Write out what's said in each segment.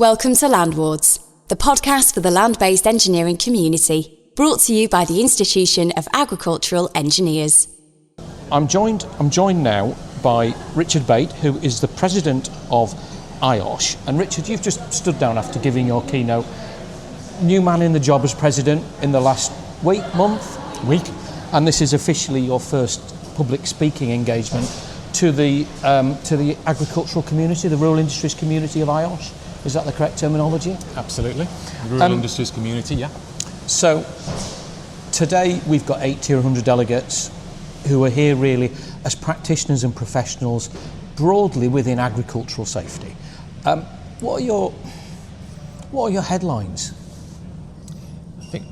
Welcome to Landwards, the podcast for the land-based engineering community, brought to you by the Institution of Agricultural Engineers. I'm joined now by Richard Bate, who is the president of IOSH. And Richard, you've just stood down after giving your keynote. New man in the job as president in the last week, and this is officially your first public speaking engagement to the agricultural community, the rural industries community of IOSH. Is that the correct terminology? Absolutely. Rural industries community, yeah. So today we've got 80 or 100 delegates who are here really as practitioners and professionals broadly within agricultural safety. What are your headlines? I think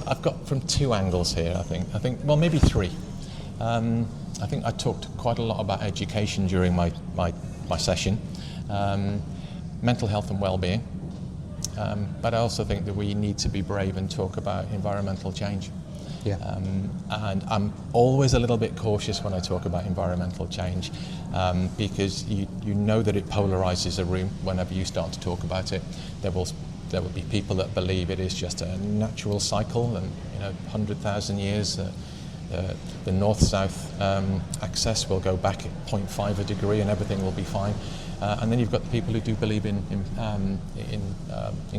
I've got from two angles here. I think well, maybe three. I think I talked quite a lot about education during my session. Mental health and well-being, but I also think that we need to be brave and talk about environmental change. Yeah. And I'm always a little bit cautious when I talk about environmental change, because you know that it polarizes a room whenever you start to talk about it. There will be people that believe it is just a natural cycle, and 100,000 years. The north-south axis will go back at 0.5 a degree and everything will be fine. And then you've got the people who do believe in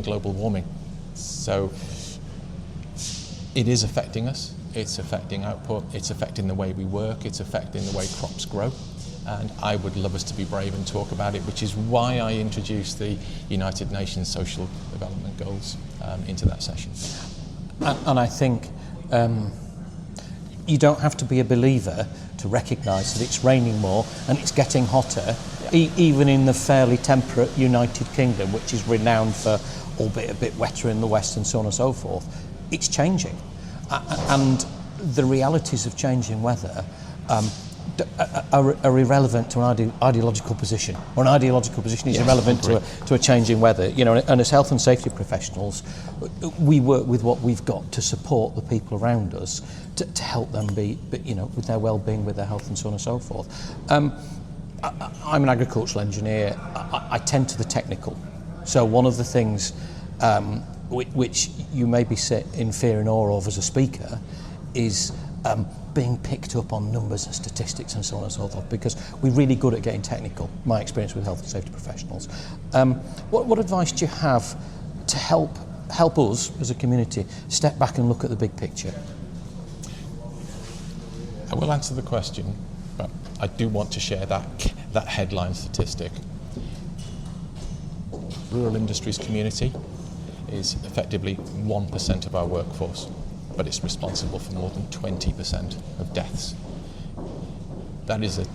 global warming. So it is affecting us. It's affecting output. It's affecting the way we work. It's affecting the way crops grow. And I would love us to be brave and talk about it, which is why I introduced the United Nations Social Development Goals into that session. And I think you don't have to be a believer to recognise that it's raining more and it's getting hotter, even in the fairly temperate United Kingdom, which is renowned for, albeit a bit wetter in the west and so on and so forth. It's changing. And the realities of changing weather are irrelevant to an ideological position, or an ideological position is irrelevant to a changing weather. And as health and safety professionals, we work with what we've got to support the people around us to help them be, with their well-being, with their health, and so on and so forth. I'm an agricultural engineer. I tend to the technical. So one of the things which you maybe sit in fear and awe of as a speaker is being picked up on numbers and statistics and so on and so forth, because we're really good at getting technical, my experience with health and safety professionals. What advice do you have to help us as a community step back and look at the big picture? I will answer the question, but I do want to share that headline statistic. Rural industries community is effectively 1% of our workforce, but it's responsible for more than 20% of deaths. That is a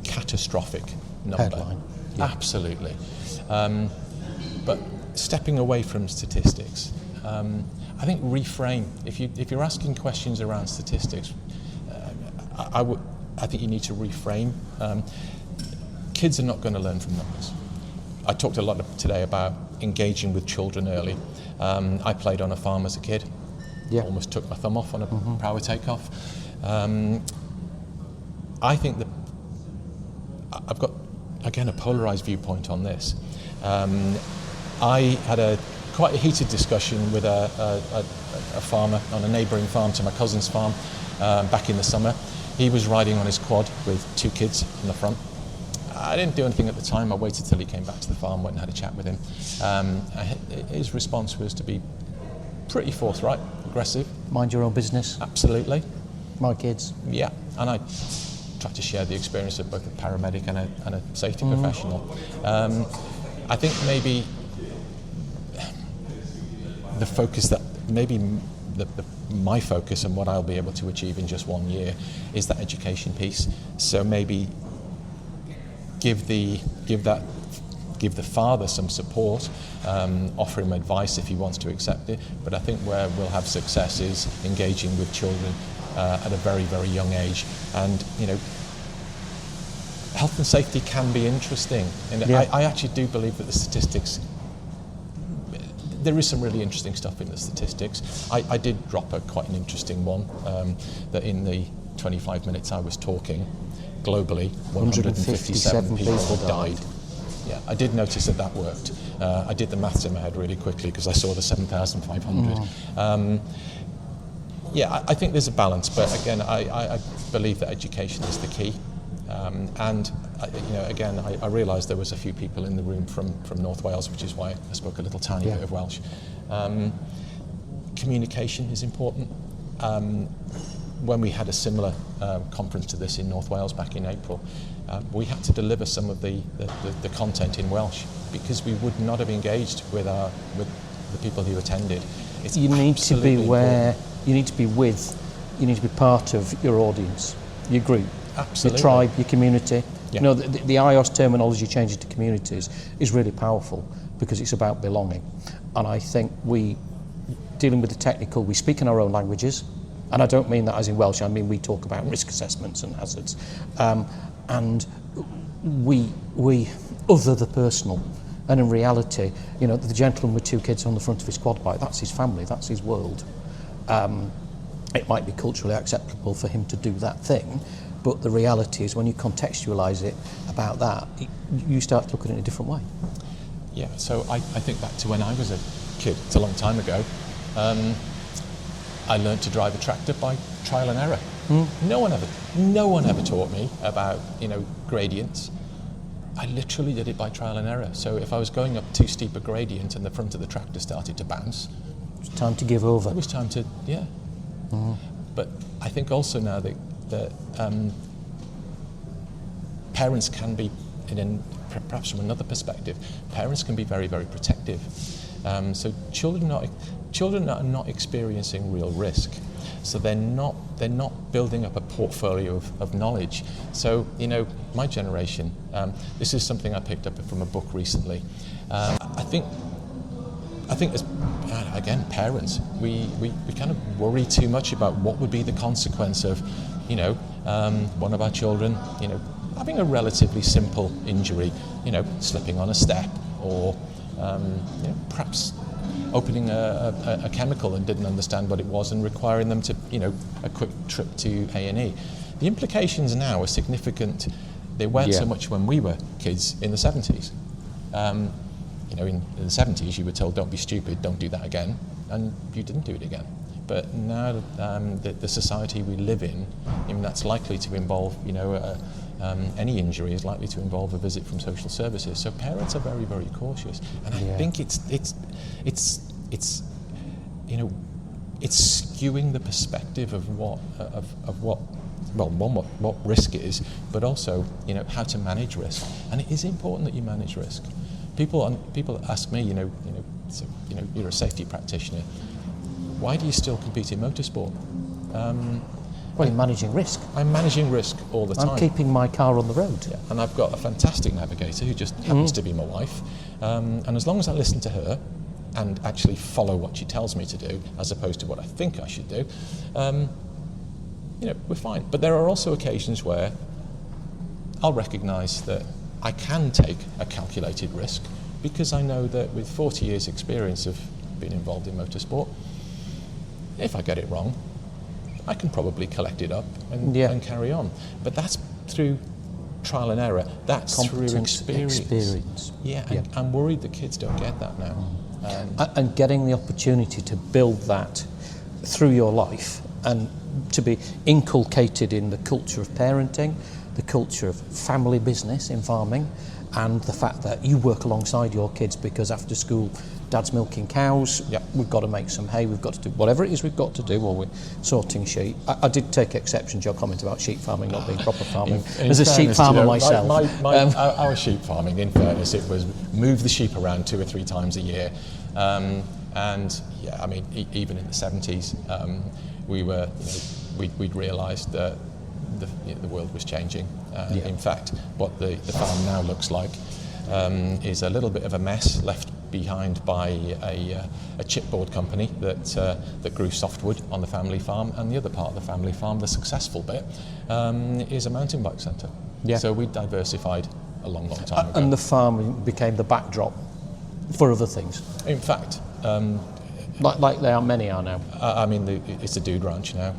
catastrophic number. Headline. Yeah. Absolutely. But stepping away from statistics, I think reframe. If you're asking questions around statistics, I think you need to reframe. Kids are not going to learn from numbers. I talked a lot today about engaging with children early. I played on a farm as a kid. Yeah. Almost took my thumb off on a power takeoff. I think that I've got, again, a polarised viewpoint on this. I had quite a heated discussion with a farmer on a neighbouring farm to my cousin's farm back in the summer. He was riding on his quad with two kids in the front. I didn't do anything at the time. I waited till he came back to the farm, went and had a chat with him. His response was to be pretty forthright, aggressive. Mind your own business. Absolutely. My kids. Yeah, and I tried to share the experience of both a paramedic and a safety professional. I think maybe the focus that maybe my focus and what I'll be able to achieve in just 1 year is that education piece. So maybe give the father some support, offer him advice if he wants to accept it. But I think where we'll have success is engaging with children at a very, very young age. And health and safety can be interesting. And yeah. I actually do believe that the statistics, there is some really interesting stuff in the statistics. I did drop quite an interesting one, that in the 25 minutes I was talking, globally, 157 people died Yeah, I did notice that worked. I did the maths in my head really quickly because I saw the 7,500. Yeah, I think there's a balance, but again, I believe that education is the key. And again, I realised there was a few people in the room from North Wales, which is why I spoke a little tiny bit of Welsh. Communication is important. When we had a similar conference to this in North Wales back in April, we had to deliver some of the content in Welsh because we would not have engaged with the people who attended. You need to be where, you need to be part of your audience, your group, Absolutely. your tribe, your community. Yeah. You know, the IOSH terminology changing to communities is really powerful because it's about belonging. And I think dealing with the technical, we speak in our own languages. And I don't mean that as in Welsh, I mean we talk about risk assessments and hazards. And we other the personal. And in reality, you know, the gentleman with 2 kids on the front of his quad bike, that's his family, that's his world. It might be culturally acceptable for him to do that thing, but the reality is when you contextualise it about that, you start to look at it in a different way. Yeah, so I think back to when I was a kid, it's a long time ago. I learned to drive a tractor by trial and error. No one ever taught me about, you know, gradients. I literally did it by trial and error. So if I was going up too steep a gradient and the front of the tractor started to bounce, It's time to give over. it was time to, yeah. But I think also now that parents can be, perhaps from another perspective, parents can be very, very protective. So children are not experiencing real risk. So they're not building up a portfolio of knowledge. So, you know, my generation, this is something I picked up from a book recently. I think as, again, parents, we kind of worry too much about what would be the consequence of, you know, one of our children, you know, having a relatively simple injury, you know, slipping on a step or, you know, perhaps opening a chemical and didn't understand what it was and requiring them to, you know, a quick trip to A&E. The implications now are significant. They weren't so much when we were kids in the 70s. You know, in the 70s you were told, don't be stupid, don't do that again, and you didn't do it again. But now the society we live in, I mean, that's likely to involve, you know, any injury is likely to involve a visit from social services. So parents are very, very cautious, and I think it's you know, it's skewing the perspective of what risk is, but also, you know, how to manage risk. And it is important that you manage risk. People ask me, so, you're a safety practitioner. Why do you still compete in motorsport? Well, you're managing risk. I'm managing risk all the time. I'm keeping my car on the road. Yeah. And I've got a fantastic navigator who just happens to be my wife. And as long as I listen to her and actually follow what she tells me to do, as opposed to what I think I should do, you know, we're fine. But there are also occasions where I'll recognise that I can take a calculated risk because I know that with 40 years' experience of being involved in motorsport, if I get it wrong, I can probably collect it up and carry on. But that's through trial and error. That's through experience. Yeah, and I'm worried that kids don't get that now. And getting the opportunity to build that through your life and to be inculcated in the culture of parenting, the culture of family business in farming, and the fact that you work alongside your kids because after school Dad's milking cows, we've got to make some hay, we've got to do whatever it is we've got to do, or we're sorting sheep. I did take exception to your comment about sheep farming not being proper farming. As a sheep farmer myself. Our sheep farming, in fairness, it was move the sheep around 2 or 3 times a year. And yeah, I mean, even in the 70s, we'd realised that the world was changing. In fact, what the farm now looks like is a little bit of a mess left behind by a chipboard company that grew softwood on the family farm, and the other part of the family farm, the successful bit, is a mountain bike centre. So we diversified a long time ago. And the farm became the backdrop for other things. In fact, like many are now. I mean, it's a dude ranch now.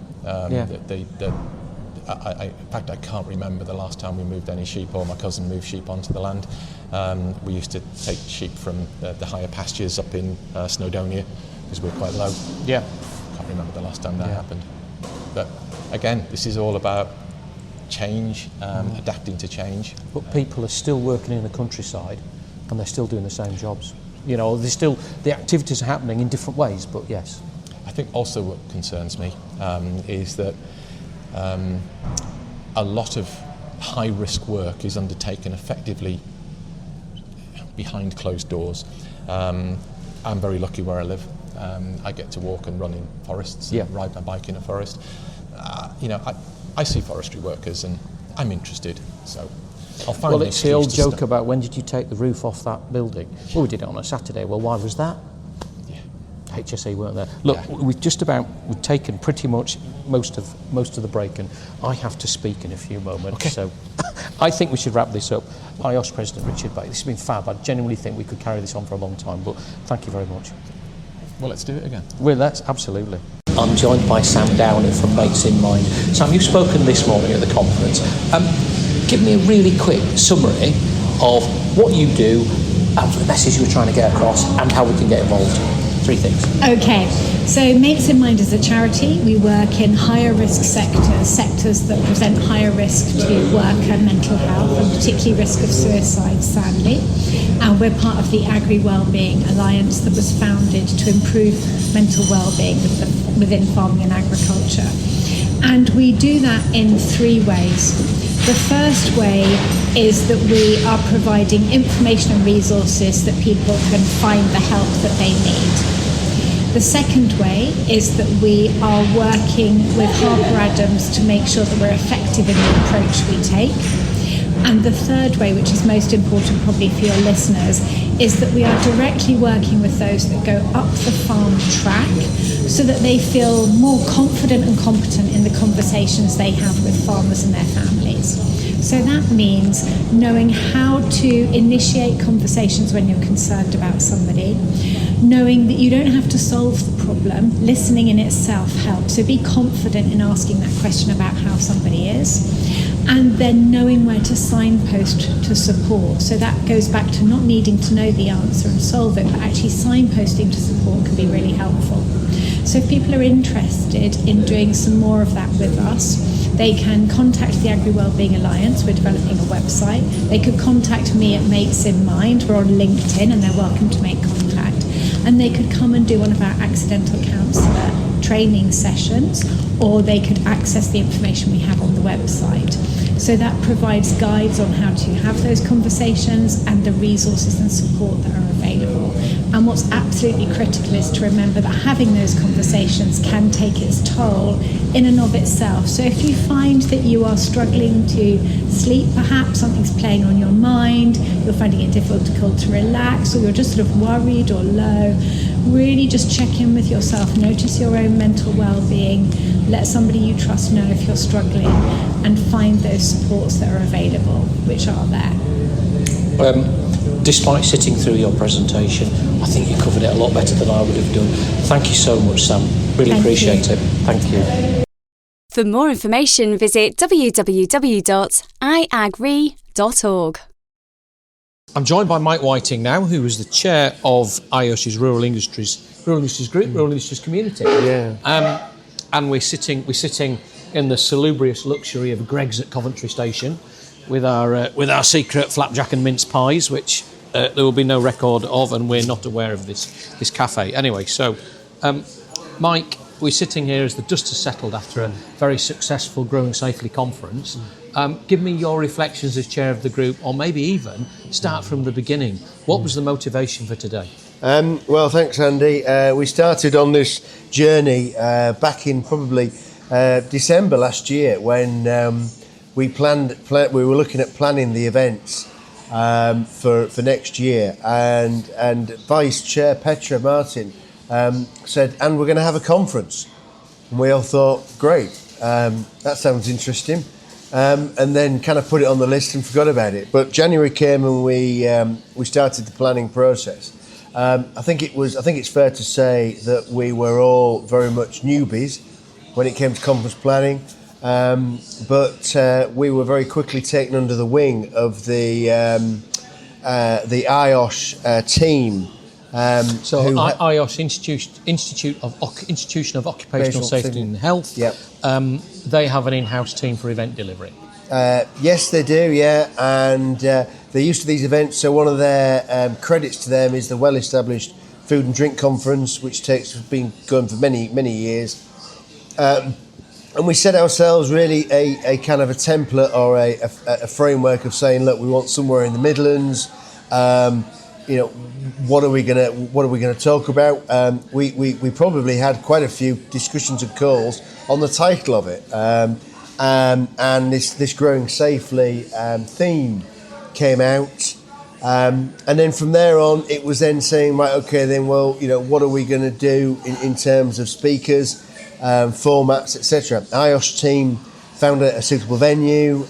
in fact, I can't remember the last time we moved any sheep, or my cousin moved sheep onto the land. We used to take sheep from the higher pastures up in Snowdonia, because we're quite low. Yeah. Can't remember the last time that happened. But again, this is all about change, adapting to change. But people are still working in the countryside, and they're still doing the same jobs. You know, the activities are happening in different ways, but yes. I think also what concerns me is that a lot of high-risk work is undertaken effectively behind closed doors. I'm very lucky where I live. I get to walk and run in forests, and ride my bike in a forest. You know, I see forestry workers and I'm interested, so I'll find Well, it's the old joke about when did you take the roof off that building? Well, we did it on a Saturday. Well, why was that? Yeah. HSE weren't there. Look, we've taken pretty much most of the break, and I have to speak in a few moments. Okay. So I think we should wrap this up. IOSH President Richard Bate, this has been fab. I genuinely think we could carry this on for a long time, but thank you very much. Well, let's do it again. Well, that's absolutely. I'm joined by Sam Downey from Bates in Mind. Sam, you've spoken this morning at the conference. Give me a really quick summary of what you do, the message you were trying to get across, and how we can get involved. 3 things. Okay, so Mates in Mind is a charity. We work in higher risk sectors that present higher risk to work and mental health, and particularly risk of suicide, sadly. And we're part of the FIAgrE Wellbeing Alliance that was founded to improve mental well-being within farming and agriculture. And we do that in 3 ways. The first way is that we are providing information and resources that people can find the help that they need. The second way is that we are working with Harper Adams to make sure that we're effective in the approach we take. And the third way, which is most important probably for your listeners, is that we are directly working with those that go up the farm track so that they feel more confident and competent in the conversations they have with farmers and their families. So that means knowing how to initiate conversations when you're concerned about somebody, knowing that you don't have to solve the problem. Listening in itself helps. So be confident in asking that question about how somebody is, and then knowing where to signpost to support. So that goes back to not needing to know the answer and solve it, but actually signposting to support can be really helpful. So if people are interested in doing some more of that with us, they can contact the FIAgrE Wellbeing Alliance. We're developing a website. They could contact me at Mates in Mind. We're on LinkedIn, and they're welcome to make contact. And they could come and do one of our accidental counsellor training sessions, or they could access the information we have on the website. So that provides guides on how to have those conversations and the resources and support that are available. And what's absolutely critical is to remember that having those conversations can take its toll in and of itself. So if you find that you are struggling to sleep, perhaps something's playing on your mind, you're finding it difficult to relax, or you're just sort of worried or low, really just check in with yourself, notice your own mental well-being, let somebody you trust know if you're struggling, and find those supports that are available, which are there. Despite sitting through your presentation, I think you covered it a lot better than I would have done. Thank you so much, Sam. Really appreciate it. Thank you. For more information, visit www.iagre.org. I'm joined by Mike Whiting now, who is the chair of IOSH's Rural Industries Group, Rural Industries Community. Yeah. And we're sitting in the salubrious luxury of Greg's at Coventry Station with our secret flapjack and mince pies, which there will be no record of, and we're not aware of this cafe. Anyway, so Mike, we're sitting here as the dust has settled after a very successful Growing Safely conference. Give me your reflections as chair of the group, or maybe even start from the beginning. What was the motivation for today? Well, thanks, Andy. We started on this journey back in probably December last year when we were looking at planning the events for next year, and Vice Chair Petra Martin said, and we're going to have a conference. And we all thought, great, that sounds interesting. And then kind of put it on the list and forgot about it. But January came and we started the planning process. I think it's fair to say that we were all very much newbies when it came to conference planning. but we were very quickly taken under the wing of the IOSH team. IOSH, Institution of Occupational Safety and Health. Yep. They have an in-house team for event delivery. Yes, they do. Yeah, and they're used to these events. So one of their credits to them is the well-established Food and Drink Conference, which has been going for many years. And we set ourselves really a kind of a template or a framework of saying, look, we want somewhere in the Midlands. What are we gonna talk about? We probably had quite a few discussions and calls on the title of it, and this growing safely theme came out. And then from there on, it was then saying, right, okay, then, well, what are we going to do in terms of speakers, formats, etc. IOSH team found a suitable venue.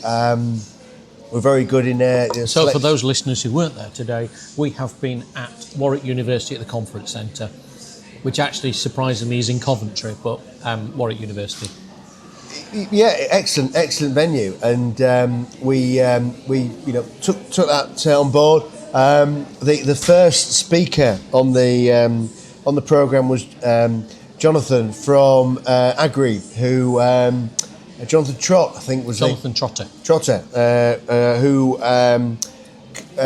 We're very good in there. So for those listeners who weren't there today, we have been at Warwick University at the Conference Centre, which actually surprisingly is in Coventry, but Warwick University. Yeah, excellent venue, and we took that on board. The first speaker on the programme was Jonathan from FIAgrE, who Jonathan Trott, I think was Jonathan Trotter, who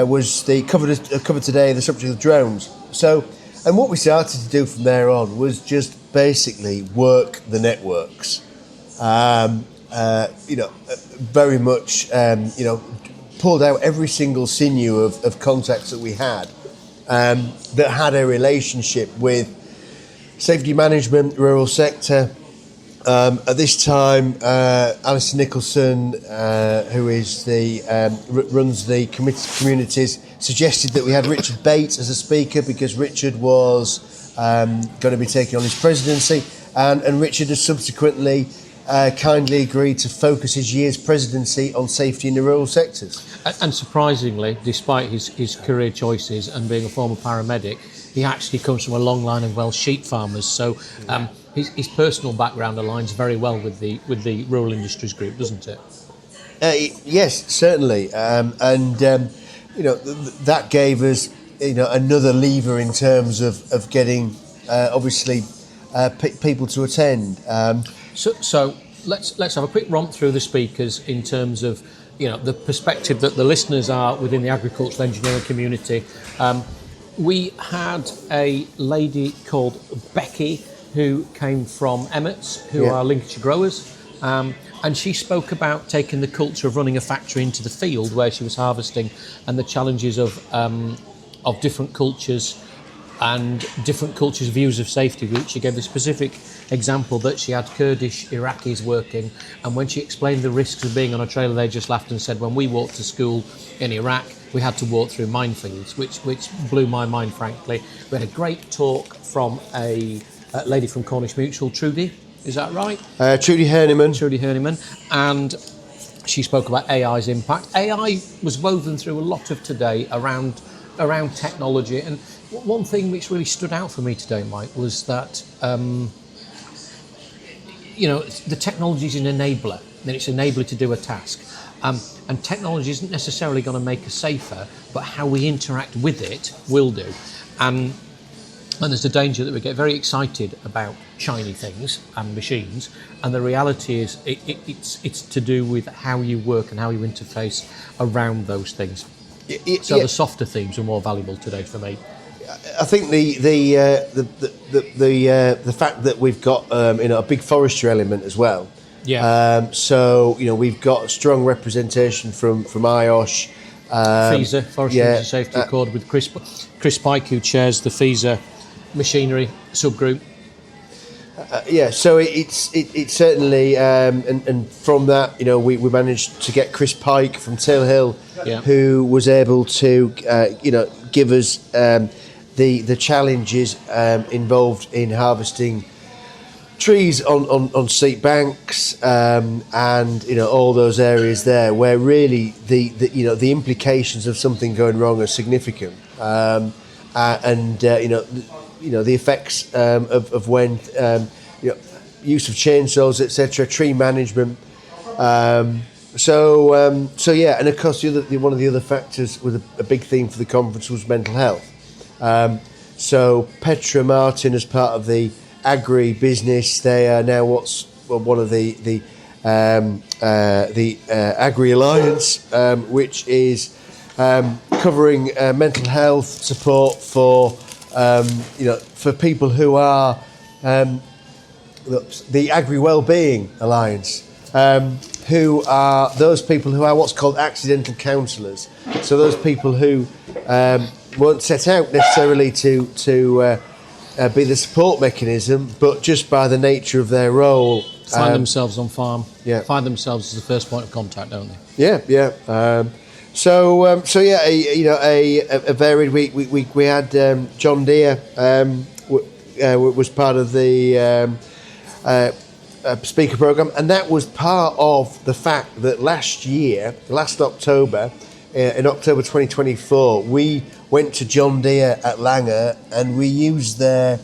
was the cover today, the subject of drones. So, and what we started to do from there on was just basically work the networks. Very much, pulled out every single sinew of contacts that we had that had a relationship with safety management, rural sector. At this time, Alison Nicholson, who is runs the communities, suggested that we had Richard Bate as a speaker because Richard was going to be taking on his presidency, and Richard has subsequently kindly agreed to focus his year's presidency on safety in the rural sectors. And surprisingly, despite his career choices and being a former paramedic, he actually comes from a long line of Welsh sheep farmers. So his personal background aligns very well with the Rural Industries Group, doesn't it? Yes, certainly. That gave us another lever in terms of getting obviously people to attend. So let's have a quick romp through the speakers in terms of the perspective that the listeners are within the agricultural engineering community. We had a lady called Becky who came from Emmets, who are Lincolnshire growers, and she spoke about taking the culture of running a factory into the field where she was harvesting and the challenges of different cultures and different cultures' views of safety, which she gave a specific example that she had Kurdish Iraqis working, and when she explained the risks of being on a trailer, they just laughed and said, when we walked to school in Iraq, we had to walk through minefields, which blew my mind, frankly. We had a great talk from a lady from Cornish Mutual, Trudy, is that right? Trudy Herniman, and she spoke about AI's impact. AI was woven through a lot of today around technology, and one thing which really stood out for me today, Mike, was that the technology is an enabler, and it's an enabler to do a task. And technology isn't necessarily going to make us safer, but how we interact with it will do. And there's a danger that we get very excited about shiny things and machines, and the reality is it's to do with how you work and how you interface around those things. So the softer themes are more valuable today for me. I think the fact that we've got a big forestry element as well. Yeah. So we've got a strong representation from IOSH. FIAGRE, Forestry and Safety Accord, with Chris Pike, who chairs the FIAGRE machinery subgroup. So it's certainly, and from that, we managed to get Chris Pike from Tail Hill, who was able to, give us the challenges involved in harvesting trees on steep banks, and all those areas there where really the implications of something going wrong are significant, and the effects of when use of chainsaws, etc., tree management. So yeah, and of course one of the other factors with a big theme for the conference was mental health. So Petra Martin, as part of the Agri business, they are now one of the Agri Alliance, which is covering mental health support for for people who are the Agri Wellbeing Alliance, who are those people who are what's called accidental counsellors. So those people who weren't set out necessarily to be the support mechanism, but just by the nature of their role, find themselves on farm. Yeah. Find themselves as the first point of contact, don't they? Yeah. So yeah, a varied. We had John Deere was part of the speaker program, and that was part of the fact that last October, in October 2024, we went to John Deere at Langer and we used their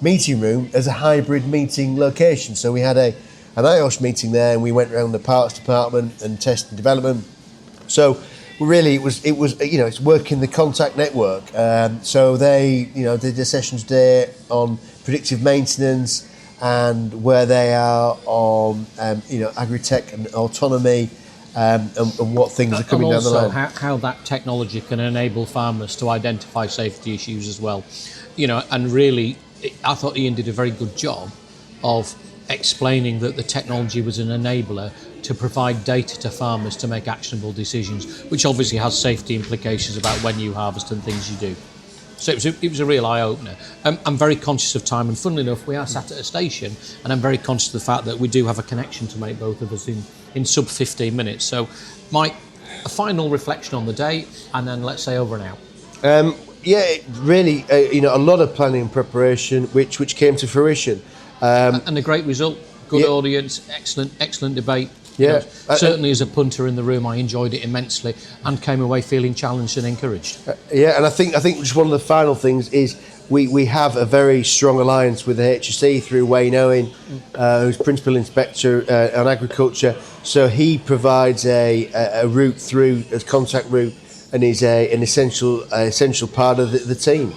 meeting room as a hybrid meeting location. So we had an IOSH meeting there, and we went around the parts department and test and development. So really, it was it's working the contact network. So they did their sessions there on predictive maintenance and where they are on agri-tech and autonomy. And what things are coming down the line. How that technology can enable farmers to identify safety issues as well. And really, I thought Ian did a very good job of explaining that the technology was an enabler to provide data to farmers to make actionable decisions, which obviously has safety implications about when you harvest and things you do. So it was a real eye-opener. I'm very conscious of time, and funnily enough, we are sat at a station, and I'm very conscious of the fact that we do have a connection to make, both of us, in sub 15 minutes. So, Mike, a final reflection on the day, and then let's say over and out. Really, a lot of planning and preparation, which came to fruition. And a great result, good audience, excellent debate. Yeah, certainly as a punter in the room, I enjoyed it immensely and came away feeling challenged and encouraged. And I think just one of the final things is we have a very strong alliance with the HSE through Wayne Owen, who's Principal Inspector on Agriculture. So he provides a route through, as contact route, and is an essential part of the team.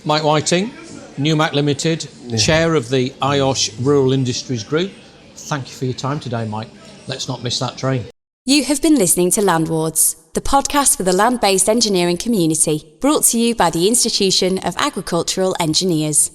Mike Whiting, Newmac Limited, Chair of the IOSH Rural Industries Group. Thank you for your time today, Mike. Let's not miss that train. You have been listening to Landwards, the podcast for the land-based engineering community, brought to you by the Institution of Agricultural Engineers.